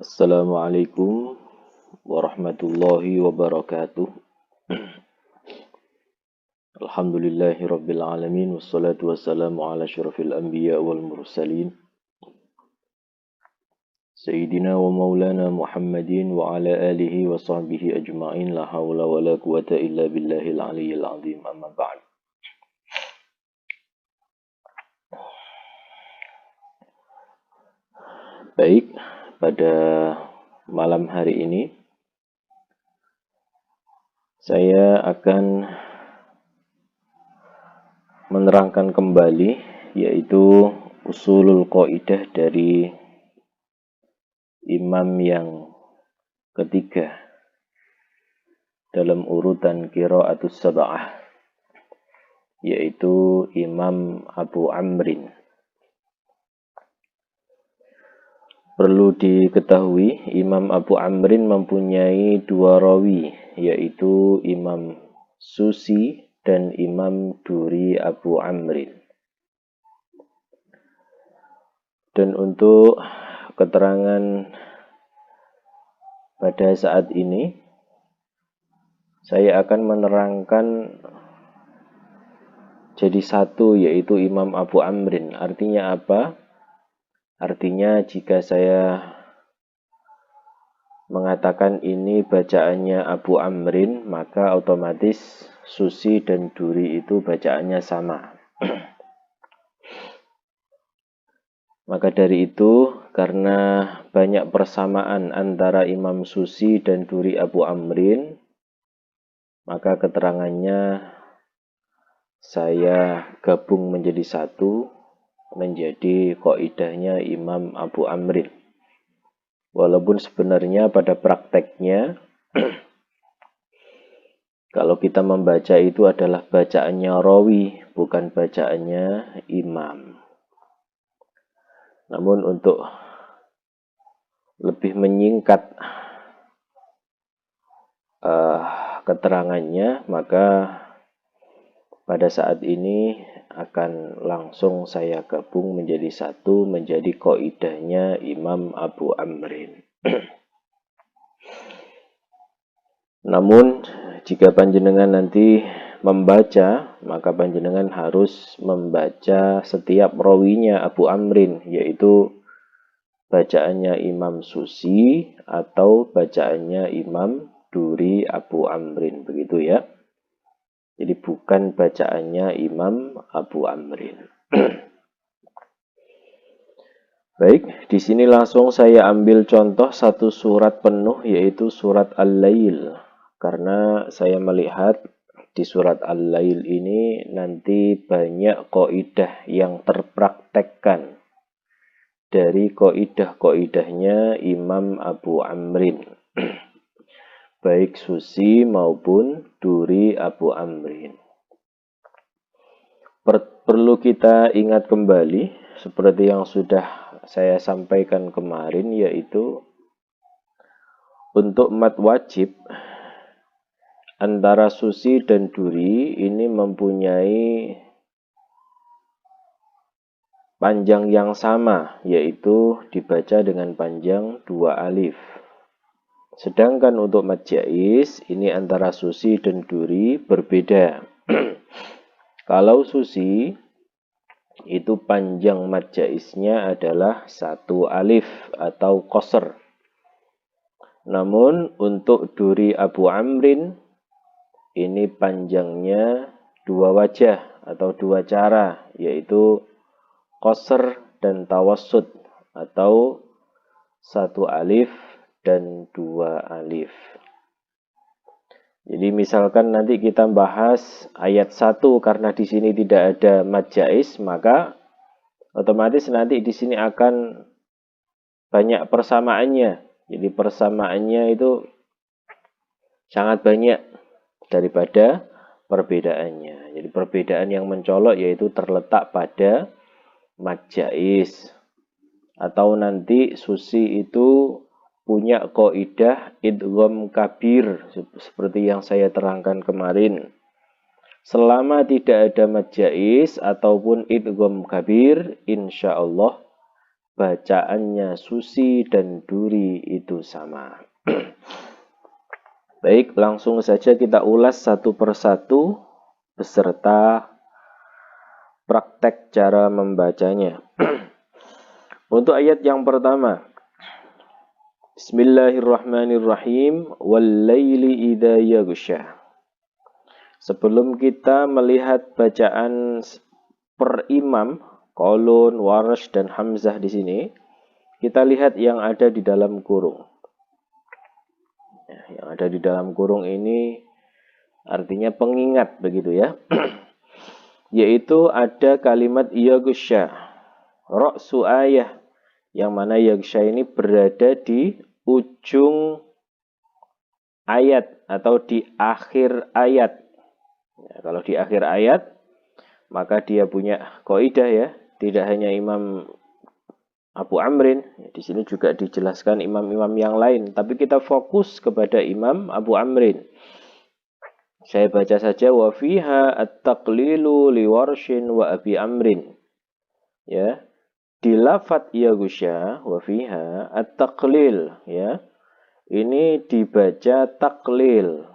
Assalamualaikum warahmatullahi wabarakatuh. Alhamdulillahi rabbil alamin wassalatu wassalamu ala asyrafil anbiya wal mursalin Sayyidina wa maulana Muhammadin wa ala alihi wa sahbihi ajma'in la hawla wa la quwata illa billahil aliyyil azim amma ba'd. Baik, pada malam hari ini saya akan menerangkan kembali yaitu usulul qaidah dari imam yang ketiga dalam urutan qiraatus sab'ah, yaitu Imam Abu Amrin. Perlu diketahui, Imam Abu Amrin mempunyai dua rawi, yaitu Imam Susi dan Imam Duri Abu Amrin. Dan untuk keterangan pada saat ini, saya akan menerangkan jadi satu, yaitu Imam Abu Amrin. Artinya apa? Artinya jika saya mengatakan ini bacaannya Abu Amrin, maka otomatis Susi dan Duri itu bacaannya sama. Maka dari itu, karena banyak persamaan antara Imam Susi dan Duri Abu Amrin, maka keterangannya saya gabung menjadi satu, menjadi qaidahnya Imam Abu Amrin. Walaupun sebenarnya pada prakteknya kalau kita membaca itu adalah bacaannya rawi, bukan bacaannya imam. Namun untuk lebih menyingkat keterangannya, maka pada saat ini akan langsung saya gabung menjadi satu, menjadi qaidahnya Imam Abu Amrin. Namun jika panjenengan nanti membaca, maka panjenengan harus membaca setiap rawinya Abu Amrin, yaitu bacaannya Imam Susi atau bacaannya Imam Duri Abu Amrin, begitu ya. Jadi bukan bacaannya Imam Abu Amrin. Baik, di sini langsung saya ambil contoh satu surat penuh, yaitu surat Al-Lail. Karena saya melihat di surat Al-Lail ini nanti banyak qaidah yang terpraktekkan dari qaidah-qaidahnya Imam Abu Amrin. Baik Susi maupun Duri Abu Amrin. Perlu kita ingat kembali seperti yang sudah saya sampaikan kemarin, yaitu untuk mad wajib antara Susi dan Duri ini mempunyai panjang yang sama, yaitu dibaca dengan panjang 2 alif. Sedangkan untuk mad jaiz ini antara Susi dan Duri berbeda. Kalau Susi itu panjang mad jaiznya adalah 1 alif atau qasr. Namun untuk Duri Abu Amrin ini panjangnya 2 wajah atau 2 cara, yaitu qasr dan tawassut atau 1 alif dan 2 alif. Jadi misalkan nanti kita bahas ayat 1, karena di sini tidak ada mad jaiz, maka otomatis nanti di sini akan banyak persamaannya. Jadi persamaannya itu sangat banyak daripada perbedaannya. Jadi perbedaan yang mencolok yaitu terletak pada mad jaiz. Atau nanti Susi itu punya qaidah idgham kabir seperti yang saya terangkan kemarin. Selama tidak ada mad jaiz ataupun idgham kabir, insya Allah bacaannya Susi dan Duri itu sama. Baik, langsung saja kita ulas satu persatu beserta praktek cara membacanya. Untuk ayat yang pertama, Bismillahirrahmanirrahim, wal-laili idza yaghsha. Sebelum kita melihat bacaan per imam, Qalun, Warsh, dan Hamzah di sini, kita lihat yang ada di dalam kurung. Yang ada di dalam kurung ini artinya pengingat begitu ya. Yaitu ada kalimat yaghsha, ra'su ayah, yang mana yaghsha ini berada di ujung ayat atau di akhir ayat. Ya, kalau di akhir ayat maka dia punya kaidah ya, tidak hanya Imam Abu Amrin, di sini juga dijelaskan imam-imam yang lain, tapi kita fokus kepada Imam Abu Amrin. Saya baca saja, wa fiha at-taqlilu li Warshin wa Abi Amrin. Ya, di lafadz yaghsha wa fiha at-taqlil, ya. Ini dibaca taklil.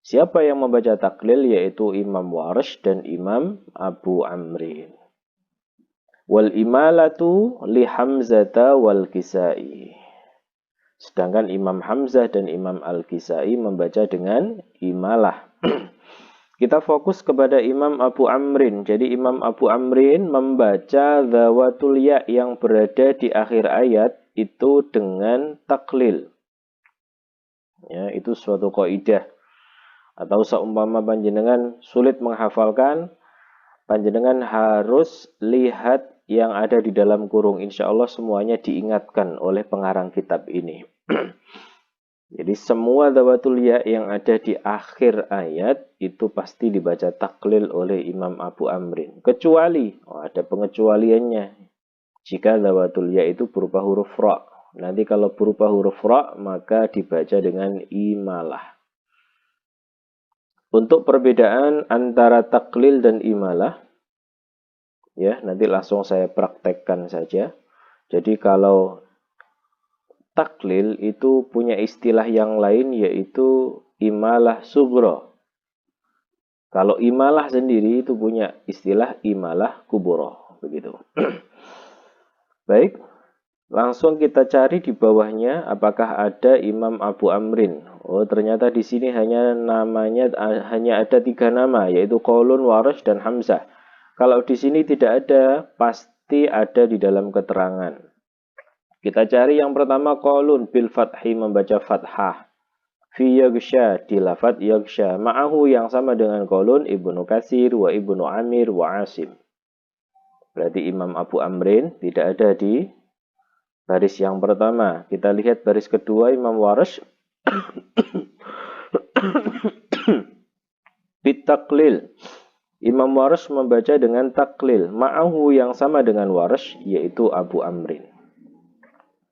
Siapa yang membaca taklil? Yaitu Imam Warsh dan Imam Abu Amrin. Wal imalatu li Hamzata wal Kisai. Sedangkan Imam Hamzah dan Imam Al-Kisai membaca dengan imalah. Kita fokus kepada Imam Abu Amrin. Jadi Imam Abu Amrin membaca dhawatul ya yang berada di akhir ayat itu dengan taklil. Ya, itu suatu kaidah. Atau seumpama panjenengan sulit menghafalkan, panjenengan harus lihat yang ada di dalam kurung. Insya Allah semuanya diingatkan oleh pengarang kitab ini. Jadi semua dhawatul ya yang ada di akhir ayat itu pasti dibaca taklil oleh Imam Abu Amrin. Kecuali, ada pengecualiannya. Jika dhawatul ya itu berupa huruf ra. Nanti kalau berupa huruf ra maka dibaca dengan imalah. Untuk perbedaan antara taklil dan imalah, ya nanti langsung saya praktekkan saja. Jadi kalau taklil itu punya istilah yang lain yaitu imalah sugro. Kalau imalah sendiri itu punya istilah imalah kuburo, begitu. Baik, langsung kita cari di bawahnya apakah ada Imam Abu Amrin. Oh, ternyata di sini hanya ada 3 nama, yaitu Qalun, Warsh, dan Hamzah. Kalau di sini tidak ada, pasti ada di dalam keterangan. Kita cari yang pertama Qalun bil fathi, membaca fathah. Fi yaghsha, di lafadz yaghsha. Ma'ahu yang sama dengan Qalun, Ibnu Katsir wa Ibnu Amir wa Asim. Berarti Imam Abu Amrin tidak ada di baris yang pertama. Kita lihat baris kedua Imam Warsh bitaklil. Imam Warsh membaca dengan taklil. Ma'ahu yang sama dengan Warsh yaitu Abu Amrin.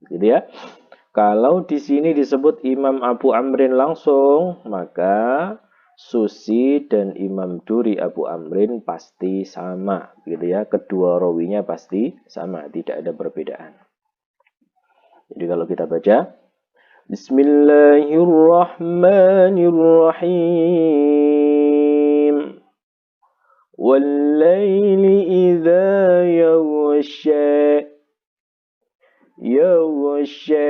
Gitu ya. Kalau di sini disebut Imam Abu Amrin langsung, maka Susi dan Imam Duri Abu Amrin pasti sama, gitu ya. Kedua rawinya pasti sama, tidak ada perbedaan. Jadi kalau kita baca Bismillahirrahmanirrahim. Wal-laili idza yaghsha. Yaghsha.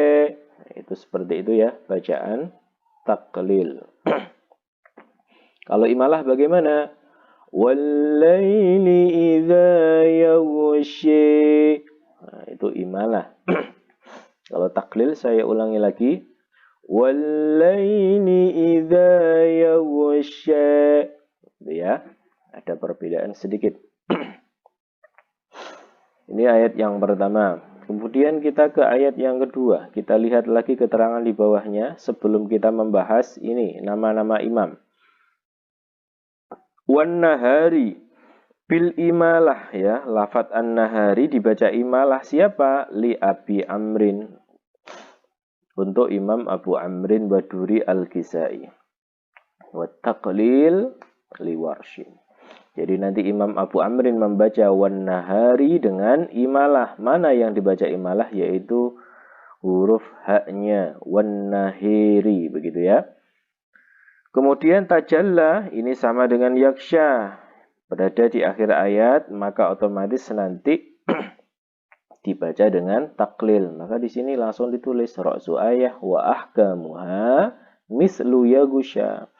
Itu seperti itu ya bacaan taklil. Kalau imalah bagaimana? Wal-laili idza yaghsha. Nah, itu imalah. Kalau taklil saya ulangi lagi. Wal-laili idza yaghsha. Itu ya. Ada perbedaan sedikit. Ini ayat yang pertama. Kemudian kita ke ayat yang kedua. Kita lihat lagi keterangan di bawahnya sebelum kita membahas ini nama-nama imam. Wan nahari bil imalah, ya. Lafadz an-nahari dibaca imalah siapa? Li Abi Amrin. Untuk Imam Abu Amrin wa Duri Al-Kisai. Wa taqlil li Warshin. Jadi nanti Imam Abu Amrin membaca wan nahari dengan imalah. Mana yang dibaca imalah? Yaitu huruf haknya, wan nahiri, begitu ya. Kemudian tajalla ini sama dengan yaksha, berada di akhir ayat, maka otomatis nanti dibaca dengan taklil. Maka di sini langsung ditulis ra'su ayah wa ahkamuha mislu yagusha.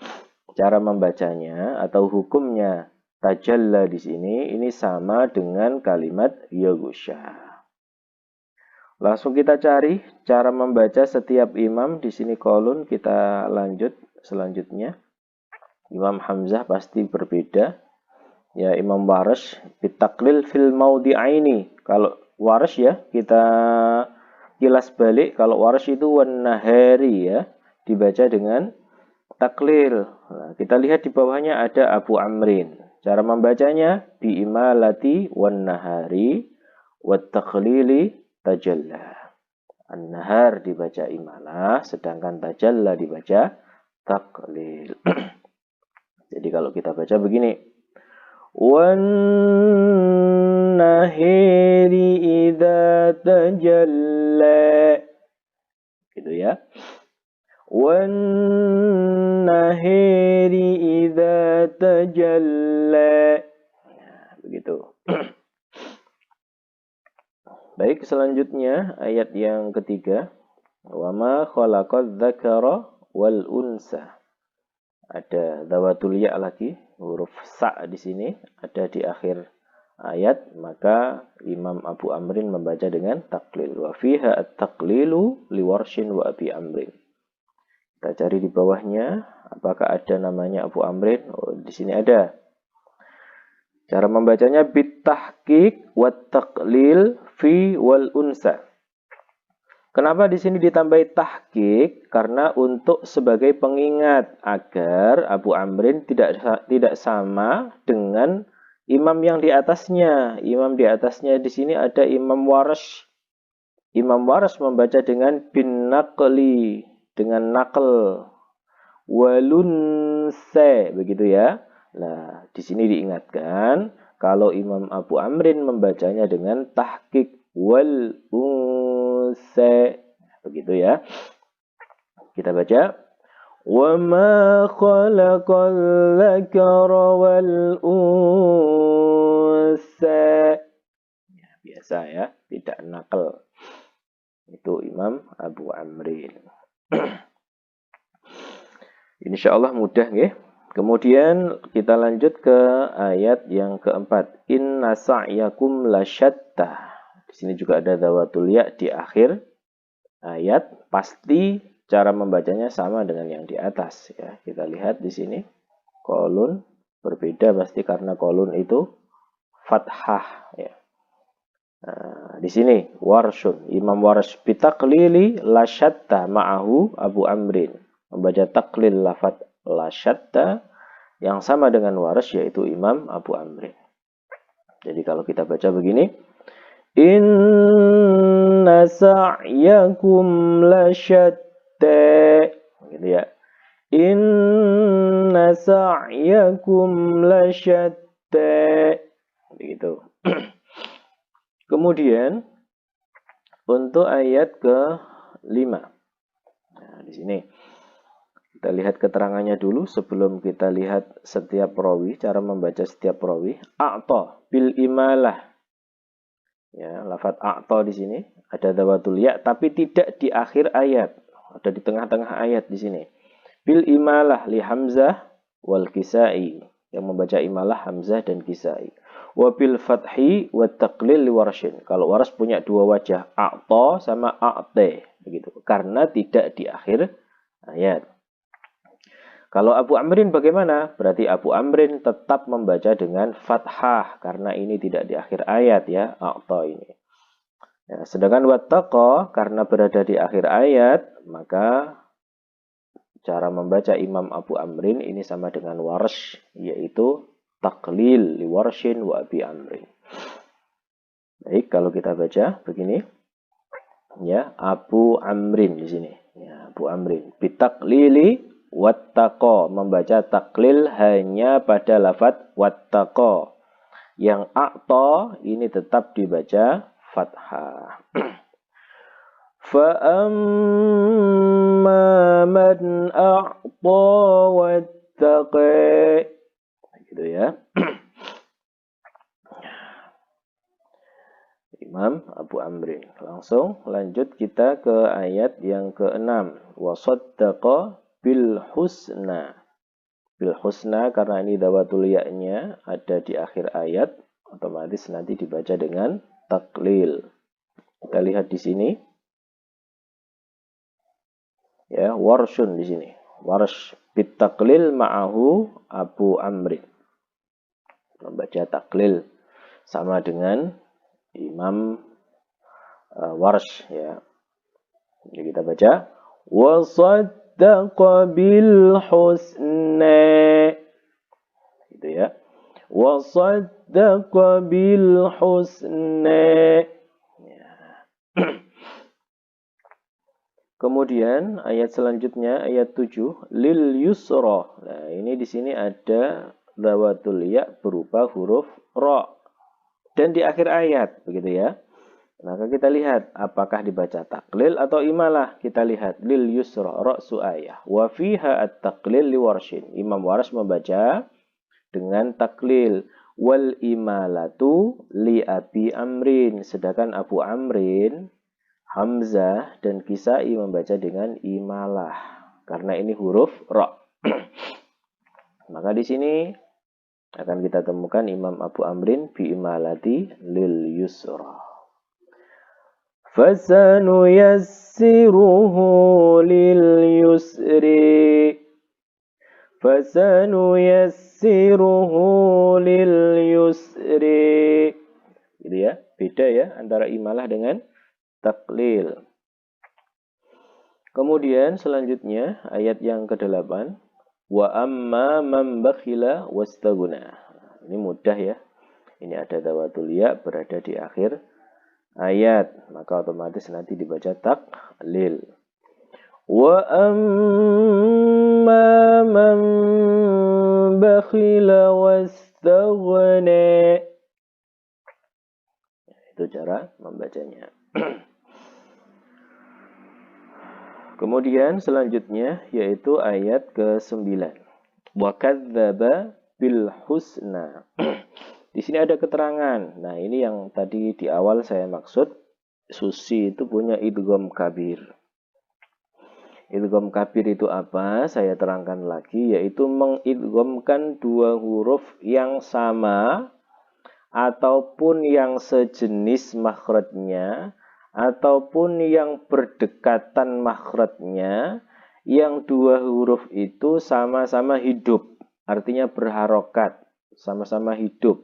Cara membacanya atau hukumnya tajalla di sini ini sama dengan kalimat yagusha. Langsung kita cari cara membaca setiap imam. Di sini kolon, kita lanjut selanjutnya. Imam Hamzah pasti berbeda. Ya, Imam Warsh bitaklil fil maudhi'aini. Kalau Warsh ya, kita kilas balik. Kalau Warsh itu wan nahari ya, dibaca dengan taklil. Nah, kita lihat di bawahnya ada Abu Amrin. Cara membacanya bi imalati wan nahari wat takhlili tajalla. An-nahar dibaca imalah, sedangkan tajalla dibaca taklil. Jadi kalau kita baca begini, wan nahari idza tajalla, gitu ya. Wan nahari idza tajalla. Nah, begitu. Baik, selanjutnya ayat yang ketiga. Wa ma khalaqadz dzakara wal unsa. Ada dhawatul ya lagi, huruf sa di sini ada di akhir ayat, maka Imam Abu Amrin membaca dengan taklil. Wa fiha at-taqlilu li Warshin wa Abi Amrin. Kita cari di bawahnya, apakah ada namanya Abu Amrin? Oh, di sini ada. Cara membacanya bitahqiq wa taqlil fi wal unsa. Kenapa di sini ditambahi tahqiq? Karena untuk sebagai pengingat agar Abu Amrin tidak sama dengan imam yang di atasnya. Imam di atasnya di sini ada Imam Warsh. Imam Warsh membaca dengan bin naqli, dengan naql. Walunse, begitu ya. Nah, di sini diingatkan kalau Imam Abu Amrin membacanya dengan tahqiq wal unse, begitu ya. Kita baca wa ma khalaqal dzakara wal unsa. Ya, biasa ya, tidak nakal. Itu Imam Abu Amrin. Insyaallah mudah nggih. Kemudian kita lanjut ke ayat yang keempat. Inna sa'yakum lasyatta. Di sini juga ada dhawatul ya di akhir ayat. Pasti cara membacanya sama dengan yang di atas ya. Kita lihat di sini kolon berbeda pasti karena kolon itu fathah ya. Nah, di sini Warshun, Imam Warsh bitaklili lasyatta ma'ahu Abu Amrin. Membaca taklil lafadz lasyatta yang sama dengan Warsh yaitu Imam Abu Amrin. Jadi kalau kita baca begini, inna sa'yakum lasyatta, gitu ya. Inna sa'yakum lasyatta, begitu. Kemudian untuk ayat ke-5. Nah, di sini kita lihat keterangannya dulu sebelum kita lihat setiap rawi, cara membaca setiap rawi. A'ta bil imalah. Ya, lafadz a'ta di sini ada dhawatul ya tapi tidak di akhir ayat. Ada di tengah-tengah ayat di sini. Bil imalah li Hamzah wal Kisai. Yang membaca imalah Hamzah dan Kisai. Wa bil fathi wa taqlil li Warshin. Kalau Warsh punya dua wajah, a'ta sama a'te, begitu. Karena tidak di akhir ayat. Kalau Abu Amrin bagaimana? Berarti Abu Amrin tetap membaca dengan fathah karena ini tidak di akhir ayat ya, a'ta ini. Ya, sedangkan wattaqa karena berada di akhir ayat, maka cara membaca Imam Abu Amrin ini sama dengan Warsh, yaitu taklil li Warshin wa Abi Amrin. Baik, kalau kita baca begini, ya Abu Amrin di sini, ya Abu Amrin bitaklili wattaqa, membaca taklil hanya pada lafadz wattaqa. Yang a'ta ini tetap dibaca fathah. Fa amma man a'ta wattaqa. Gitu ya. Imam Abu Amrin. Langsung lanjut kita ke ayat yang ke-6. Wa saddaqa bil husna. Bil husna karena ini dawatul ya-nya ada di akhir ayat, otomatis nanti dibaca dengan taklil. Kita lihat di sini. Ya, warshun di sini. Warsh bit taklil ma'ahu Abu Amrin. Membaca taklil sama dengan Imam Warsh ya. Jadi kita baca wa saddaqa bil husna. Gitu ya. Wa saddaqa bil husna. Ya. Kemudian ayat selanjutnya ayat 7 lil yusra. Nah, ini di sini ada dawatul ya berupa huruf ra. Dan di akhir ayat begitu ya. Maka kita lihat apakah dibaca taklil atau imalah. Kita lihat lil yusra ra'su ayah wa fiha at-taklil li warshin. Imam Warsh membaca dengan taklil wal imalatu li Abi Amrin, sedangkan Abu Amrin, Hamzah dan Kisai membaca dengan imalah karena ini huruf ra. Maka di sini akan kita temukan Imam Abu Amrin bi imalati lil yusra. Fasanuyassiruhu lil yusri. Fasanuyassiruhu lil yusri. Gitu ya. Beda ya antara imalah dengan taklil. Kemudian selanjutnya ayat yang ke-8. Wa amma man bakhila wastaghna. Ini mudah ya. Ini ada dawatul ya berada di akhir ayat, maka otomatis nanti dibaca taklil. Wa amma man bakhila wastaghna. Itu cara membacanya. Kemudian selanjutnya yaitu ayat ke-9. Wa kadzdzaba bil husna. Di sini ada keterangan. Nah, ini yang tadi di awal saya maksud. Susi itu punya idgham kabir. Idgham kabir itu apa? Saya terangkan lagi, yaitu mengidghamkan dua huruf yang sama ataupun yang sejenis makhrajnya ataupun yang berdekatan makhrajnya, yang dua huruf itu sama-sama hidup, artinya berharokat, sama-sama hidup.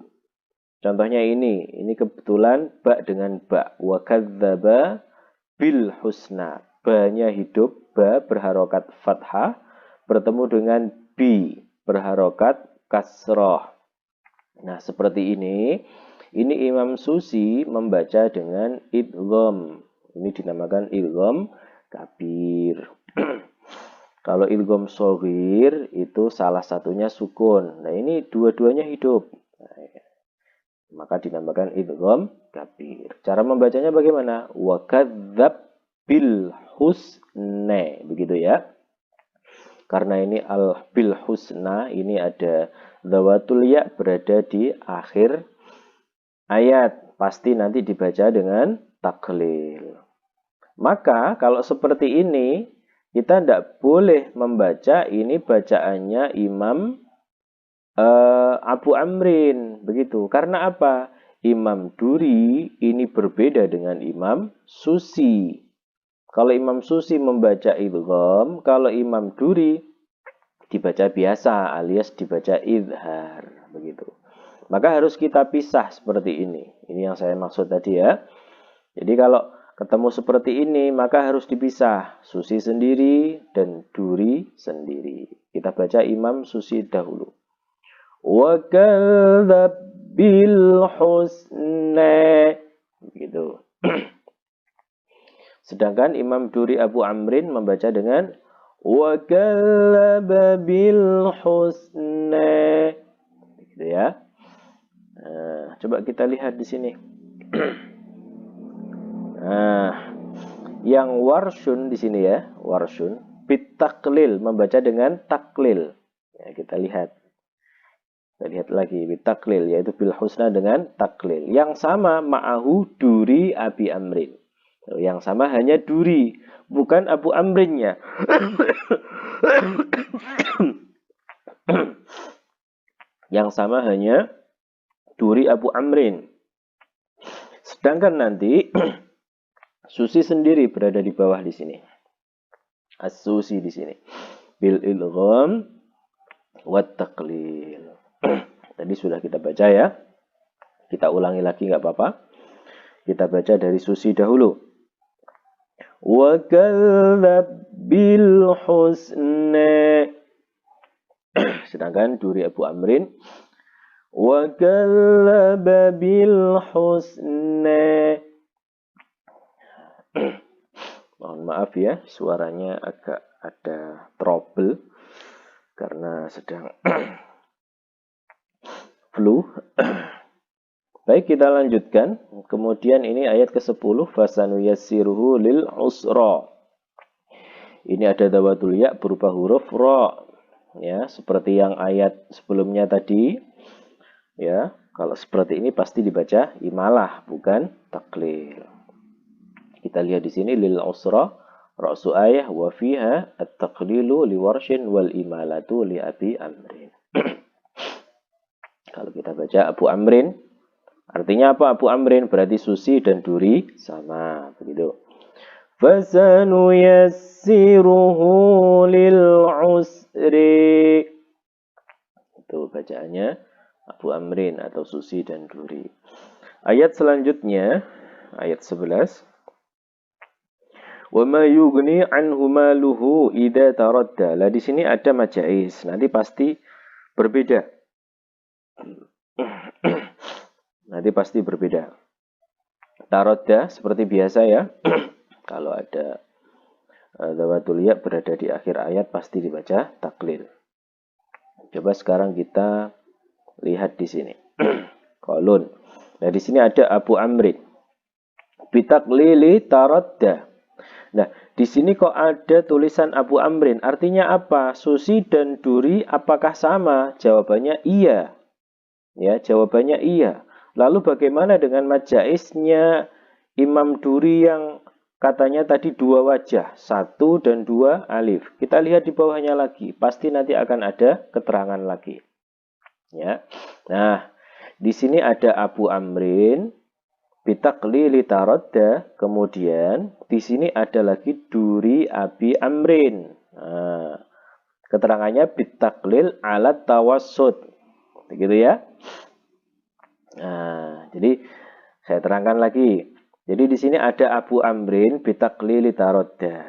Contohnya ini kebetulan ba dengan ba. Wa kadzdzaba bil husna. Ba-nya hidup, ba berharokat fathah, bertemu dengan bi berharokat kasroh. Nah, seperti ini Imam Susi membaca dengan idgham. Ini dinamakan idgham kabir. Kalau idgham shaghir itu salah satunya sukun. Nah, ini dua-duanya hidup. Maka dinamakan idgham kabir. Cara membacanya bagaimana? Wa kadzdzab bil husna, begitu ya. Karena ini al bil husna, ini ada dhawatul ya berada di akhir ayat, pasti nanti dibaca dengan taklil. Maka kalau seperti ini kita tidak boleh membaca ini bacaannya Imam Abu Amrin, begitu. Karena apa? Imam Duri ini berbeda dengan Imam Susi. Kalau Imam Susi membaca idgham, kalau Imam Duri dibaca biasa alias dibaca idhar, begitu. Maka harus kita pisah seperti ini. Ini yang saya maksud tadi ya. Jadi kalau ketemu seperti ini maka harus dipisah. Susi sendiri dan Duri sendiri. Kita baca Imam Susi dahulu. Wa kadzdzab bil husna. Gitu. Sedangkan Imam Duri Abu Amrin membaca dengan Wa kallaba bil husna. Gitu ya. Nah, coba kita lihat di sini. Nah, yang warsyun di sini ya, warsyun bitaklil, membaca dengan taklil. Ya, kita lihat. Kita lihat lagi bitaklil, yaitu bil husna dengan taklil. Yang sama ma'ahu duri Abi Amrin. Yang sama hanya duri, bukan Abu Amrinnya. Yang sama hanya duri Abu Amrin. Sedangkan nanti Susi sendiri berada di bawah di sini. As-Susi di sini. Bil ilgham wat taqlil. Tadi sudah kita baca ya. Kita ulangi lagi nggak apa-apa. Kita baca dari Susi dahulu. Wa kallab bil husna. Sedangkan duri Abu Amrin wa kallaba bil husna. Mohon maaf ya, suaranya agak ada trouble karena sedang flu. Baik, kita lanjutkan. Kemudian ini ayat ke-10, fasanu yassiruhu lil usra. Ini ada dawatul ya berupa huruf ra. Ya, seperti yang ayat sebelumnya tadi. Ya, kalau seperti ini pasti dibaca imalah, bukan taklil. Kita lihat di sini lil usra ra'su ayah wa fiha at-taqlilu li warshin wal imalatu li Abi Amrin. Kalau kita baca Abu Amrin, artinya apa Abu Amrin? Berarti Susi dan Duri sama, begitu. Fasanu yassiruhu lil usri. Itu bacaannya Abu Amrin atau Susi dan Duri. Ayat selanjutnya, ayat 11. Wa ma yughni anhu maluhu idza taradda. Lah di sini ada majais, nanti pasti berbeda. Nanti pasti berbeda. Taradda seperti biasa ya. Kalau ada dawatul ya berada di akhir ayat pasti dibaca taklil. Coba sekarang kita lihat di sini. Qaulun. Nah, di sini ada Abu Amrin. Bitaklili taradda. Nah, di sini kok ada tulisan Abu Amrin. Artinya apa? Susi dan Duri apakah sama? Jawabannya iya. Ya, jawabannya iya. Lalu bagaimana dengan majaisnya Imam Duri yang katanya tadi dua wajah, 1 dan 2 alif. Kita lihat di bawahnya lagi. Pasti nanti akan ada keterangan lagi. Ya. Nah, di sini ada Abu Amrin bitaklili taradda, kemudian di sini ada lagi Duri Abi Amrin. Nah, keterangannya bitaklil alat tawassut. Begitu ya. Nah, jadi saya terangkan lagi. Jadi di sini ada Abu Amrin bitaklili taradda.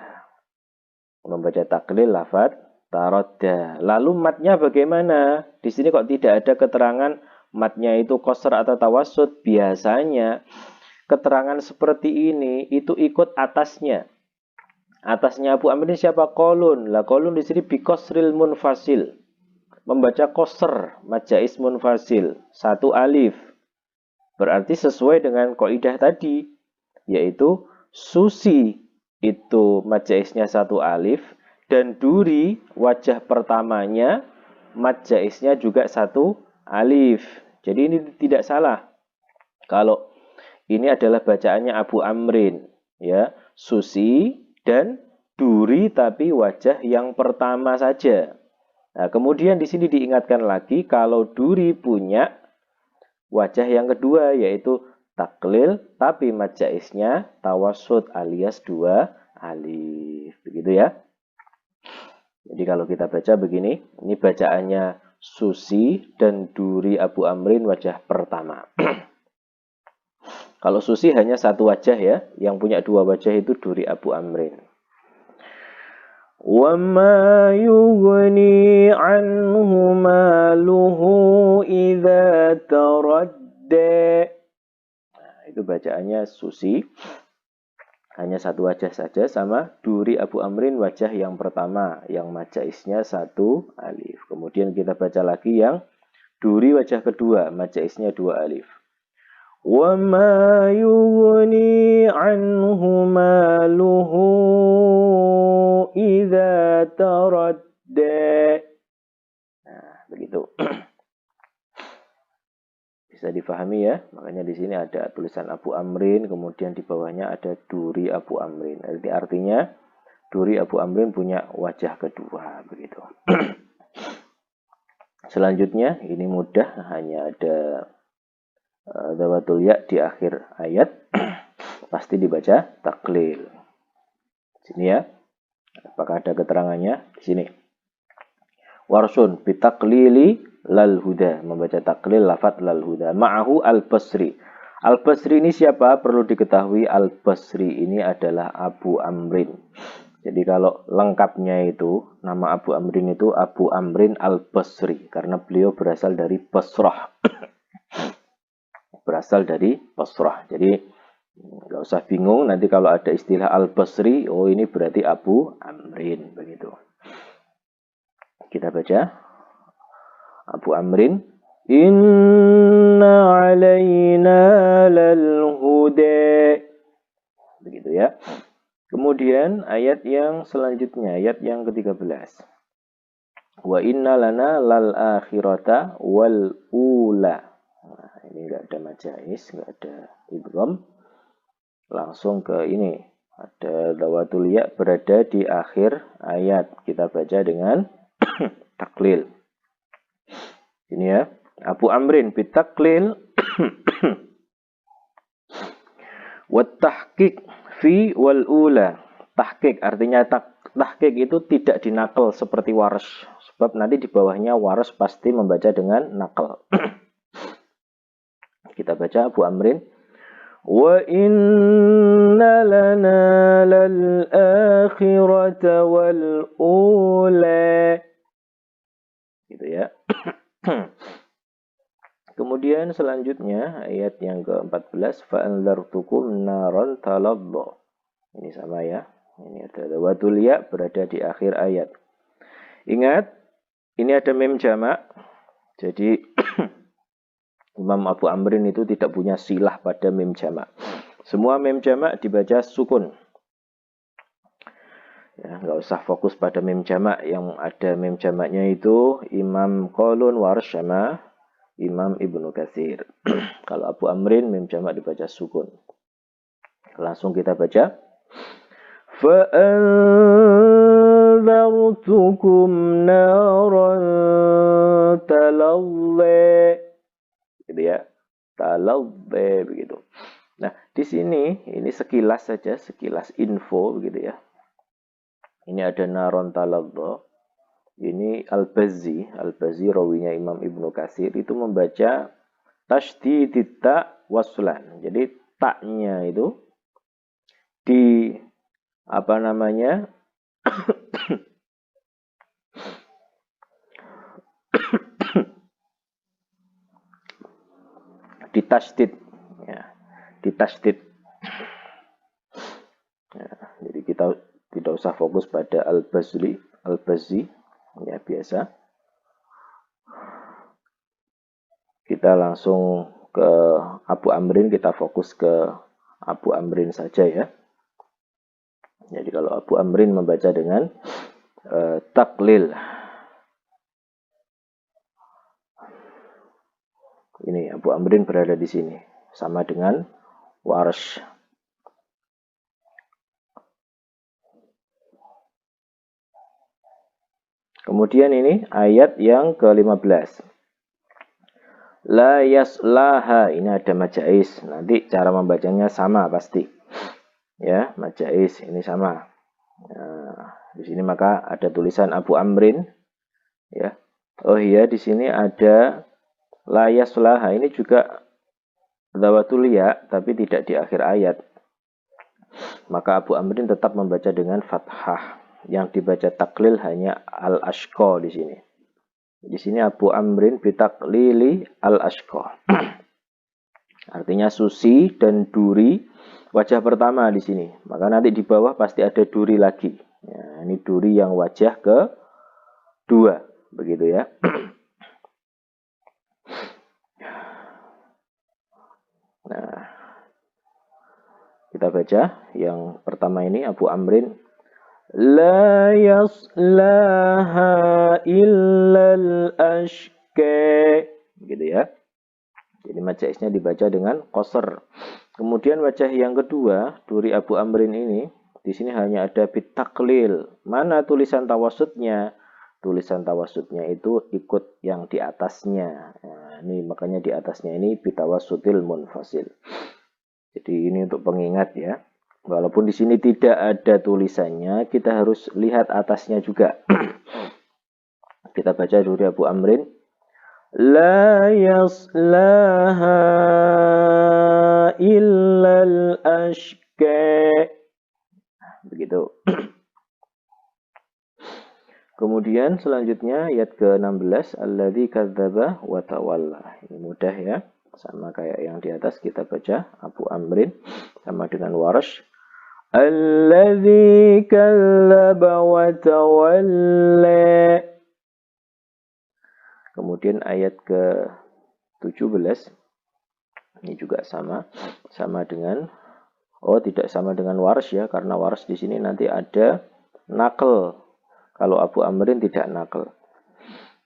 Membaca taklil lafaz taradda. Lalu matnya bagaimana? Di sini kok tidak ada keterangan matnya itu qasr atau tawassut. Biasanya keterangan seperti ini itu ikut atasnya. Atasnya Abu Amrin siapa? Qaulun. Lah qaulun di sini biqasril munfasil. Membaca qasr, majais munfasil, 1 alif. Berarti sesuai dengan kaidah tadi, yaitu Susi itu majaisnya 1 alif dan Duri wajah pertamanya majaisnya juga 1 alif. Jadi ini tidak salah. Kalau ini adalah bacaannya Abu Amrin, ya, Susi dan Duri tapi wajah yang pertama saja. Nah, kemudian di sini diingatkan lagi kalau Duri punya wajah yang kedua yaitu taklil tapi majaisnya tawassut alias 2 alif. Begitu ya. Jadi kalau kita baca begini, ini bacaannya Susi dan Duri Abu Amrin wajah pertama. Kalau Susi hanya 1 wajah ya, yang punya 2 wajah itu Duri Abu Amrin. Wa ma yughni anhu maluhu idza taradda. Nah, itu bacaannya Susi. hanya satu wajah saja, sama duri Abu Amrin wajah yang pertama yang majaisnya satu alif. Kemudian kita baca lagi yang duri wajah kedua majaisnya dua alif. Wa ma yughni anhu maluhu idza taradda. Nah, begitu. Bisa difahami ya, makanya di sini ada tulisan Abu Amrin, kemudian di bawahnya ada duri Abu Amrin. Jadi artinya duri Abu Amrin punya wajah kedua, begitu. Selanjutnya ini mudah, hanya ada dawatul ya di akhir ayat, pasti dibaca taklil. Sini ya, apakah ada keterangannya di sini? Warsun bitaklili lal huda, membaca taklil lafat lal huda. Ma'ahu al-Basri. Al-Basri ini siapa? Perlu diketahui al-Basri ini adalah Abu Amrin. Jadi kalau lengkapnya itu, nama Abu Amrin itu Abu Amrin al-Basri. Karena beliau berasal dari Basrah. Berasal dari Basrah. Jadi nggak usah bingung nanti kalau ada istilah al-Basri, oh ini berarti Abu Amrin. Begitu. Kita baca Abu Amrin, inna alaina lal huda. Begitu ya. Kemudian ayat yang selanjutnya, ayat yang ke-13. Wa inna lana lal akhirata wal ula. Nah, ini enggak ada majais, enggak ada idgham. Langsung ke ini. Ada dawatul ya berada di akhir ayat. Kita baca dengan taklil. Ini ya, Abu Amrin bitaklil wa tahqiq fi wal ula. Tahqiq artinya tahqiq itu tidak dinakal seperti waras. Sebab nanti di bawahnya waras pasti membaca dengan nakal. Kita baca Abu Amrin. Wa inna lana lal akhirata wal ula. Gitu ya. Kemudian selanjutnya ayat yang ke-14, fa'anzartukum naron talabba. Ini sama ya. Ini ada dawatul ya berada di akhir ayat. Ingat, ini ada mem jamak. Jadi Imam Abu Amrin itu tidak punya silah pada mem jamak. Semua mem jamak dibaca sukun. Ya, nggak usah fokus pada mem jamak. Yang ada mem jamaknya itu Imam Qalun Warsh sama Imam Ibnu Katsir. Kalau Abu Amrin mem jamak dibaca sukun. Langsung kita baca. فَأَنذَرْتُكُمْ نَارًا تَلَظَّى. Gitu ya. Talazza begitu. Nah, di sini ini sekilas saja, sekilas info begitu ya. Ini ada naron talazza. Ini Al-Bazzi rawinya Imam Ibnu Katsir itu membaca tasydid ta waslan. Jadi taknya itu di apa namanya? Ditasydid ya. Ditasydid. Ya, jadi kita tidak usah fokus pada Al-Bazzi ya biasa. Kita langsung ke Abu Amrin, kita fokus ke Abu Amrin saja ya. Jadi kalau Abu Amrin membaca dengan taklil. Ini Abu Amrin berada di sini. Sama dengan Warsh. Kemudian ini ayat yang ke-15. La yaslaha, ini ada majais. Nanti cara membacanya sama pasti. Ya, majais ini sama. Nah, di sini maka ada tulisan Abu Amrin. Ya. Oh iya, di sini ada la yaslaha. Ini juga dawatul ya, tapi tidak di akhir ayat. Maka Abu Amrin tetap membaca dengan fathah. Yang dibaca taklil hanya al-ashqa di sini. Di sini Abu Amrin bitaklili al-ashqa. Artinya susi dan duri wajah pertama di sini. Maka nanti di bawah pasti ada duri lagi. Ya, ini duri yang wajah kedua, begitu ya. Nah, kita baca yang pertama ini Abu Amrin. La yaslaha illal ashqa. Begitu ya. Jadi majaisnya dibaca dengan qasr. Kemudian wajah yang kedua, duri Abu Amrin ini, di sini hanya ada bitaklil. Mana tulisan tawasudnya? Tulisan tawasudnya itu ikut yang di atasnya. Nah, ini makanya di atasnya ini bitawasutil munfasil. Jadi ini untuk pengingat ya. Walaupun di sini tidak ada tulisannya, kita harus lihat atasnya juga. Kita baca duri Abu Amrin. La yaslaha illal ashqa. Begitu. Kemudian selanjutnya ayat ke-16, alladzi kadzdzaba wa tawalla. Ini mudah ya. Sama kayak yang di atas kita baca Abu Amrin sama dengan Warsh. Alladzi kadzdzaba wa tawalla. Kemudian ayat ke-17 ini juga sama dengan tidak sama dengan Warsh ya, karena Warsh di sini nanti ada naql. Kalau Abu Amrin tidak naql.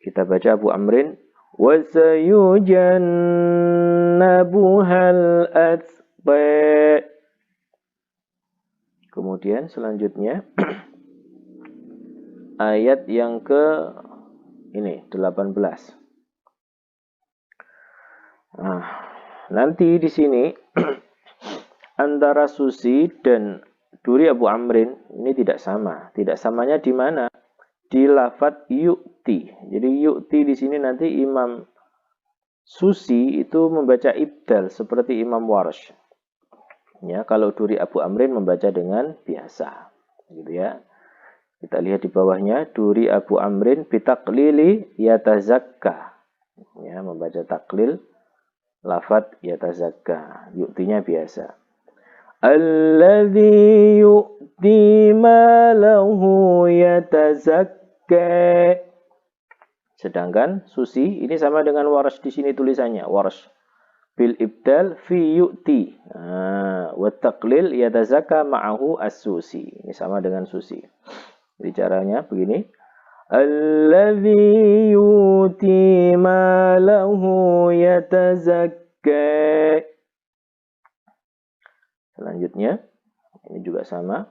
Kita baca Abu Amrin wa sayujannabuhal atqa. Kemudian selanjutnya ayat yang ke 18. Nah, nanti di sini antara Susi dan duri Abu Amrin ini tidak sama. Tidak samanya di mana? Di lafadz yu'ti. Jadi yu'ti di sini nanti Imam Susi itu membaca ibdal seperti Imam Warsh. Ya, kalau duri Abu Amrin membaca dengan biasa. Gitu ya. Kita lihat di bawahnya, duri Abu Amrin bitaklili yatazakka. Ya, membaca taklil lafadz yatazakka. Yu'tinya biasa. Alladzi yu'ti malahu yatazakka. Sedangkan Susi ini sama dengan Warsh di sini tulisannya. Warsh bil ibdal fi yu'ti. Wa taqlil yatazakka ma'ahu as-Susi. Ini sama dengan Susi. Jadi caranya begini. Alladzi yu'ti malahu yatazakka. Selanjutnya, ini juga sama.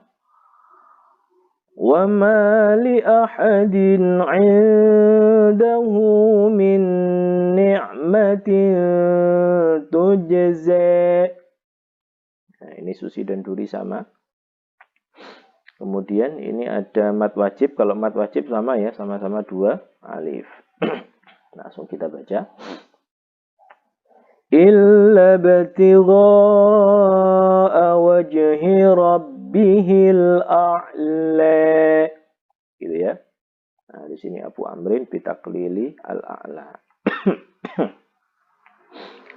Wa ma li ahadin 'indahu min ni'matin tujza. Nah, ini Susi dan duri sama. Kemudian ini ada mat wajib. Kalau mat wajib sama ya, sama-sama 2 alif. Langsung kita baca. Illa batigha'a wajhi rabbihil a'la. Gitu ya. Nah, di sini Abu Amrin bitaklili al-a'la.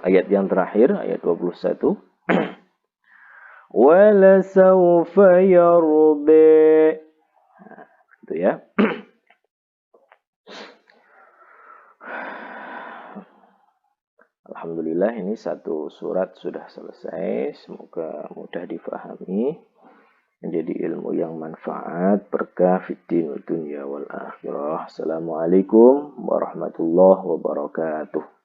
Ayat yang terakhir, ayat 21. Wala sawfa yarda. Nah, gitu ya. Alhamdulillah ini satu surat sudah selesai. Semoga mudah difahami. Menjadi ilmu yang manfaat. Berkah fiddin wa dunya wal akhirah. Assalamualaikum warahmatullahi wabarakatuh.